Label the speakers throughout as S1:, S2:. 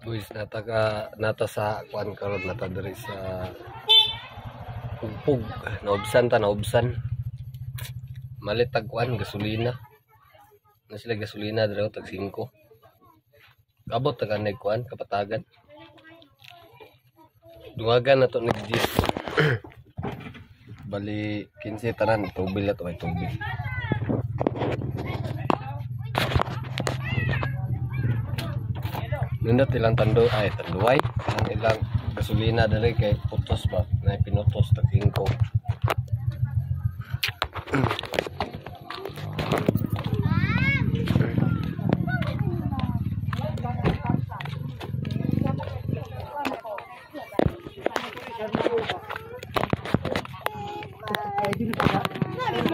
S1: Guys, nata sa kuan karon nata diri sa Pugpug. Naubsan. Malit tag kuan gasolina. Na sila gasolina diri tag 5. Kabot tag anay kuan kapatagan. Duwagan na to ni Jeep. Bali 15 tanan tubil na to ay tubil. Nindot ilang tanduay ang ilang gasolina dali kay putos ba na pinutos tag 5.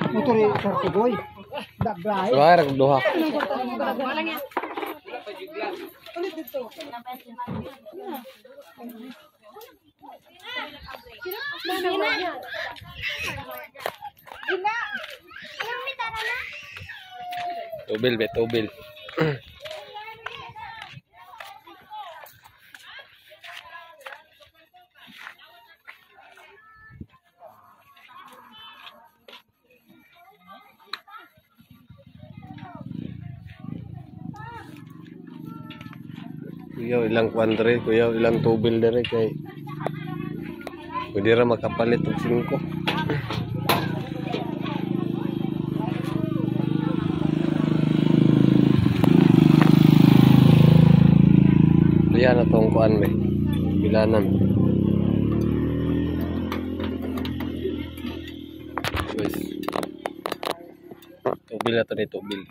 S2: Motor sa boy. Dagbay.
S1: Suara duha. Tubil. Kuya ilang kuan dere, kuya ilang tubil dere kay pwede ra makapalit og 5. Kuya na tong kuan me. Bilanan. Guys. Tubil na to ni tubil.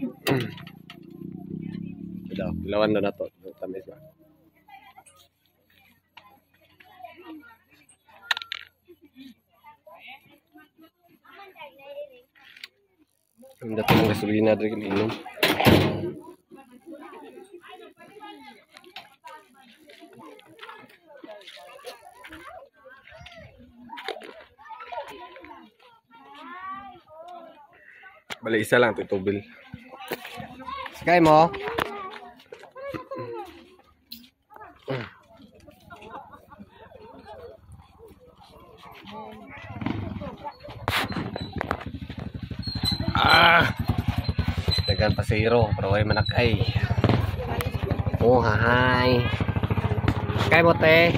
S1: Bilawan na to. Tamis ba? Ang dating ng gasolina dito inom. Bali isa lang tutubil. Sakay mo. Dagan pasero pero way manakay. Oh, hi. Kay mo te.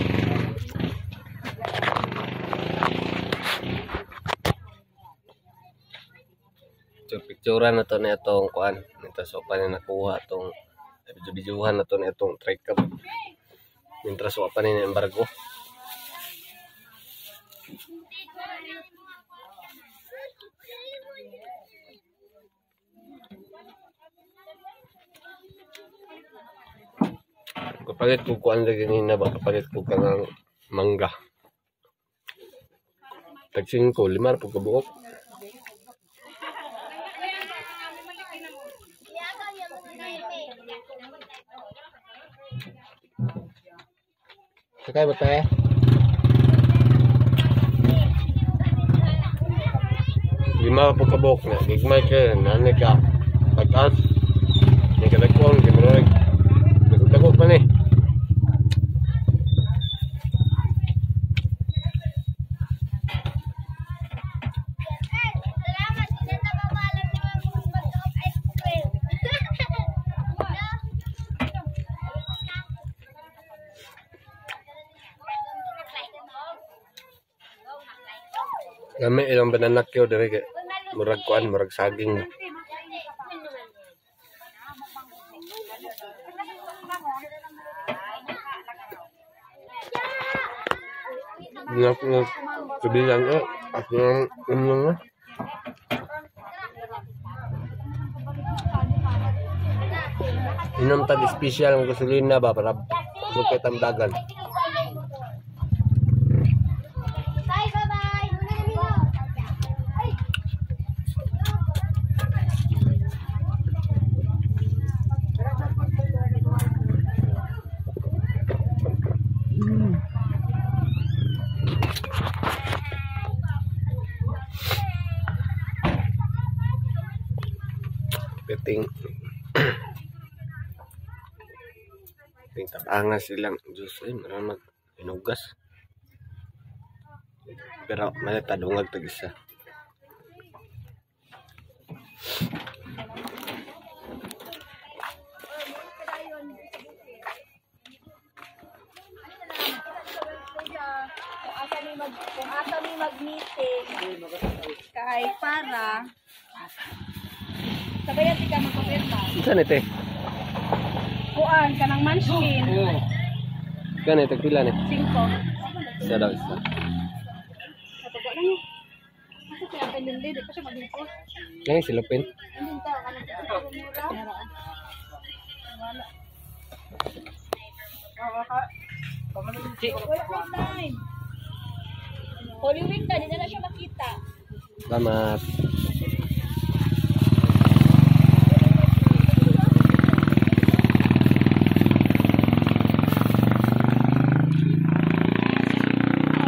S1: Picturean na to na itong kuan. Ito so pa na nakuha itong video-videohan na to na itong trike up. Mintras wa pa ni embargo. Kapalit ko kuan lagi kanina ba kapalit ko kanang mangga. Tag 5, 5 po kabuok. Sakay ba tayo? Lima po kabuok na. Gigmay ka. Nani ka. Pag-as. Hindi ka nagkuhan. Hindi mo na nagdagog pa ni. Kami ilang bananak yun dari kay murag kuan, murag saging. Nak kebilang aku yang umumnya. Inom tag special ng gasolina ba para bukay tamdagan. Peting Tingtatangan silang juice ay meron mag inugas. Pero may tadungag tag isa.
S3: Kung asa mi mag-meeting kay para sabayan ti ka magpapirma.
S1: Saan ito?
S3: Kuan kanang munchkin.
S1: Kan ito pila ni?
S3: 5.
S1: Isa daw isa.
S3: Katugo lang eh. Kasi kaya pendende di pa siya mag-import.
S1: Yang silupin.
S3: Andun ta kanang mura. Wala. Wala na time. Holy Week na, hindi na siya makita.
S1: Selamat.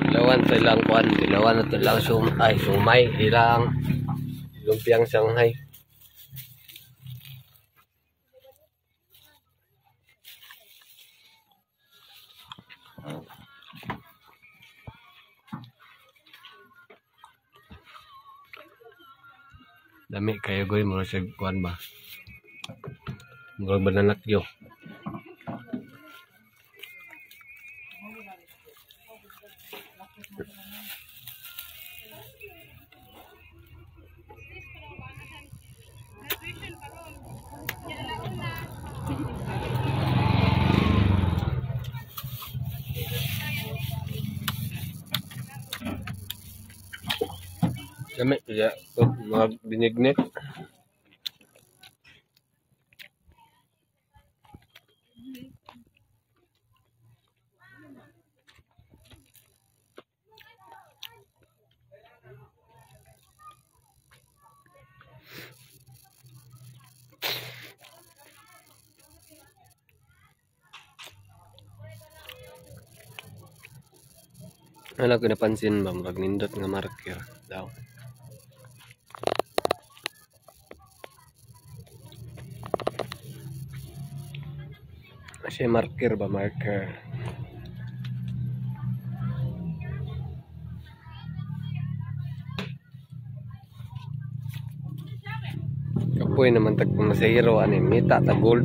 S1: Dilawan sa ilang kuan, dilawan na ito ilang sumay, ilang lumpiang Shanghai. Dami kayo goy mo sa kuan ba? Murag bananak yo. Dami ya, mga binignet. Ano ko napansin ba, pag nindot nga marker daw. Kasi marker ba, marker. Kapoy naman tag masahiro ani mita ta gold.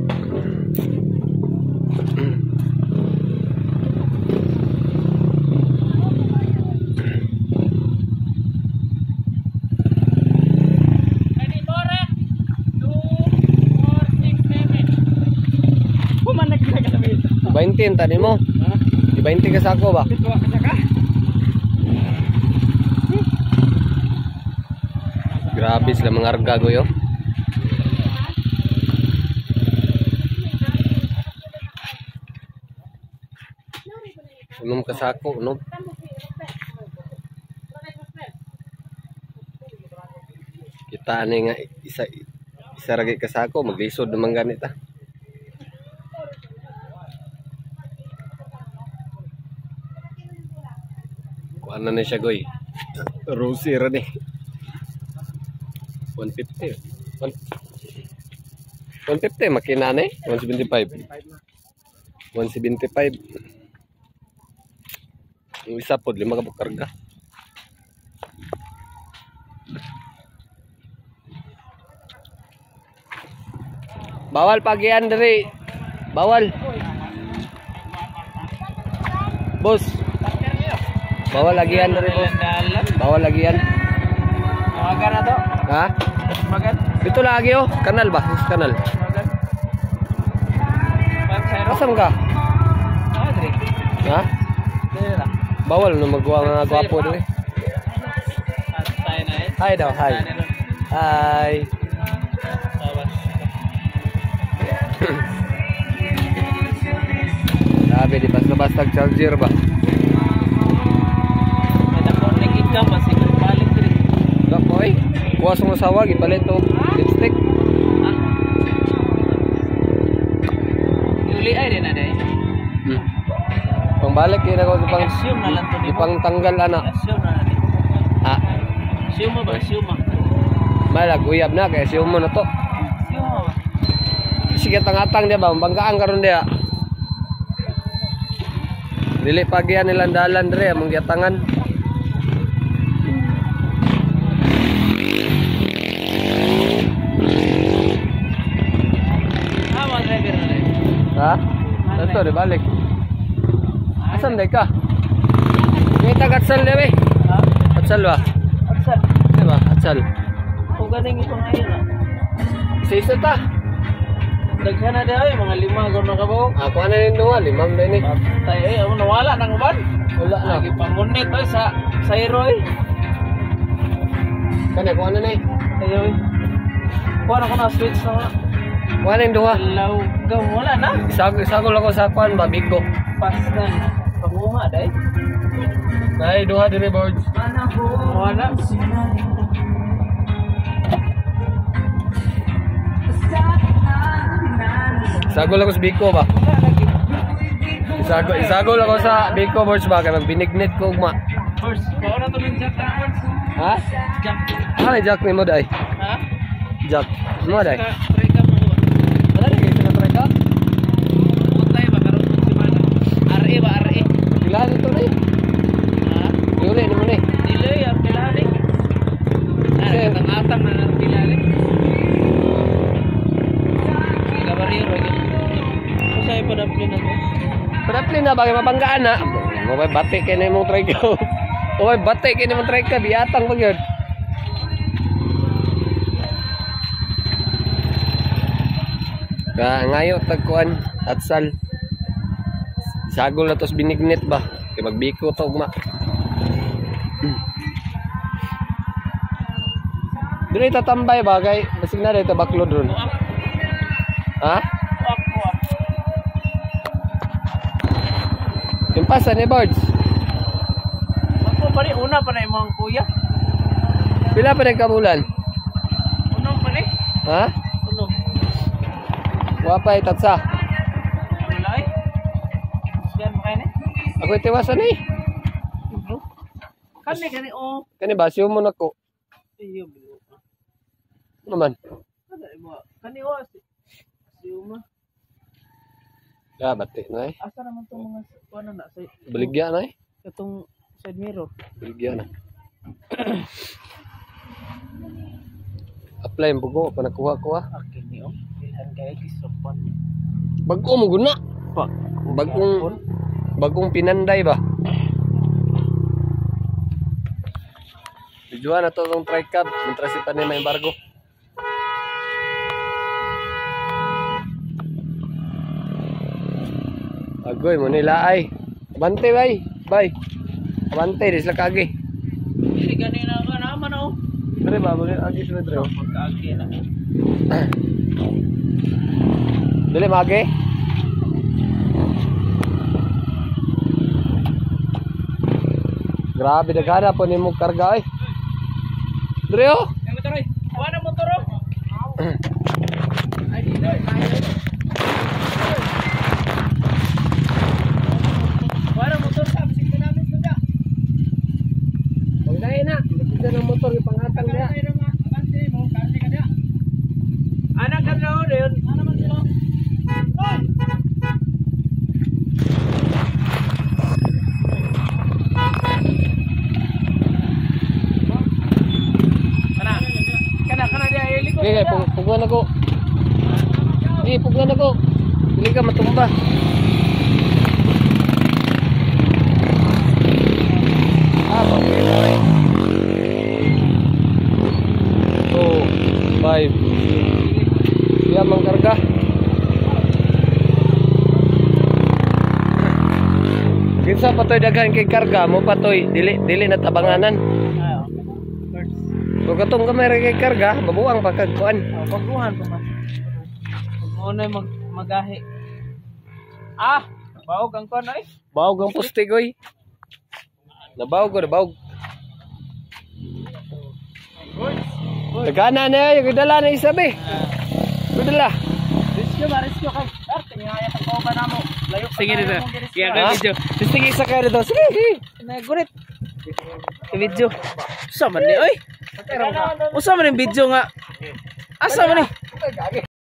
S1: Di 20 tadi mo. Di 20 ka sako ba? Grabe sila mga arga goyo. Umum ka sako no. Kita ani nga isa ragi ka sako maglisod naman ganita. Ano na siya goy? Rosy ra ni. 150. 150 makina ni 175. 175. Yung isa po 5 ka karga. Bawal pagian dari. Bawal. Bos. Bawal lagian dari bos. Bawal lagian.
S2: Magan na to.
S1: Ha?
S2: Magan.
S1: Dito lagi oh, kanal ba? Kanal. Asam ka? Ha? Bawal na magawa nga gwapo dito. Hi daw, hi. Hi. Sabi di basta-basta charger ba?
S2: Ka masih berbalik diri.
S1: Enggak boy. Kuha sa usawa gipalit og lipstick.
S2: Yuli ay din ada.
S1: Pangbalik kaya ko pang
S2: Assume na lang to ni
S1: ipang tanggal ana.
S2: Assume na lang.
S1: Ha.
S2: Assume ba? Assume.
S1: Malag uyab na kay siyo mo na to.
S2: Assume.
S1: Sige tangatang dia ba banggaan karon dia. Dili pagyan nilang dalan dre among giatangan.
S2: Mga driver na rin.
S1: Ha? Ito di balik. Asan day ka? May tagatsal na eh.
S2: Ha?
S1: Atsal ba?
S2: Atsan.
S1: Di ba? Atsal.
S2: Kung ganing ito ngayon ah.
S1: Isa ta.
S2: Daghan na dahil mga 5 gawin na kabaw.
S1: Ako na yung duwa, 5 na yun eh.
S2: Tayo eh, ako nawala ng uban.
S1: Wala na.
S2: Lagi pangunit ay sa Iro eh.
S1: Kanya, kuha na na eh.
S2: Tayo eh. Kuha na ko na switch na nga.
S1: Kuha na yung duwa.
S2: Alaw gaw, wala na.
S1: Isagol ako sa kuhan ba, Bigo.
S2: Pasdan. Pangunga dahil.
S1: Ay, duha din eh, boards.
S2: Wala.
S1: Isagol ako sa Bigo ba?
S2: Wala lagi.
S1: Isagol ako sa Bigo, boards ba? Kaya binignit ko ugma.
S2: First, baka na ito ng jack na first.
S1: Ha?
S2: Jack.
S1: Ay, Jack ni mo day.
S2: Ha?
S1: Jack. Mo day.
S2: Try ka mo ba?
S1: Wala na kayo sinatry ka?
S2: Putlay ba karoon si Mana? RE ba RE?
S1: Kailangan ito na eh.
S2: Ha?
S1: Yuli naman eh.
S2: Delay ang kilali. Atang-atang na ng kilali. Kabaryo ro yun. Kasi ay padapli na to.
S1: Padapli na, bagay mapanggaan na. Mabay bate kayo na yung try ka. Mabay bate kayo na yung try ka. Biatang pag yun. Ngayo tagkuan at sal. Sagol na tos binignit ba? Kaya magbiko to ugma. Dili tatambay bagay. Basig na dito baklod ron. Ha? Yung pasa ni Birds.
S2: Ako pa rin, una pa na yung mga kuya.
S1: Pila pa rin kabulan?
S2: Unong pa rin.
S1: Ha?
S2: Unong.
S1: Wapay tatsa.
S2: Wala eh. Siyan pa kayo
S1: Ako itiwasan eh.
S2: Kani o.
S1: Kani ba? Siyo mo na ko.
S2: Iyo bilo.
S1: Naman.
S2: Kani o. Siuma.
S1: Ya, bati na eh.
S2: Asa naman itong mga ano na sa
S1: Baligya na eh.
S2: itong side mirror.
S1: Baligya na. Apply mo bugo pa nakuha ko ah.
S2: Akin ni o. Bilhan kaya kisopan.
S1: Bago mo guna.
S2: Pa.
S1: Bagong pinanday ba? Videoan na to ng tricab. Mintrasipa ni may embargo. Agoy mo nila ay. Abante bay. Bay. Abante di sila kagi.
S2: Hindi ganina ka naman o.
S1: Dre ba mo agi sila dre.
S2: Pagkaagi na.
S1: Dili magi. Grabe dagana po nimo karga ay. Dre oh.
S2: Ay motor ay. Wala motor o. Ay dito. Wala motor sa bisig na namin suda.
S1: Pagdain na. Kita ng motor yung pangatang niya.
S2: Anak ka na o doon. Ano man sila? Kana dia iliko.
S1: Okay, puguan ako. Puguan ako. Dili ka matumba. Okay. 2, 5. Yan mang karga. Kinsa patoy daghan kay karga mo patoy dili na tabanganan.
S2: Ayo.
S1: So katong kamera kay karga, mabuang pa kag kuan.
S2: Pagbuhan pa man. Pag-unay magahi. Ah, baog ang kon ay.
S1: Bawog ang postig oy. Nabawog ko, nabawog. Tagana na yung dala na isabi. Dala.
S2: Rescue ka. Arte nga ya pag ba namo. Layo. Sige dito. Kaya
S1: Ha?
S2: video.
S1: Sige isa kayo dito. Sige.
S2: Nagurit. Video. Usa man ni oy. Usa man yung video nga. Asa man ni?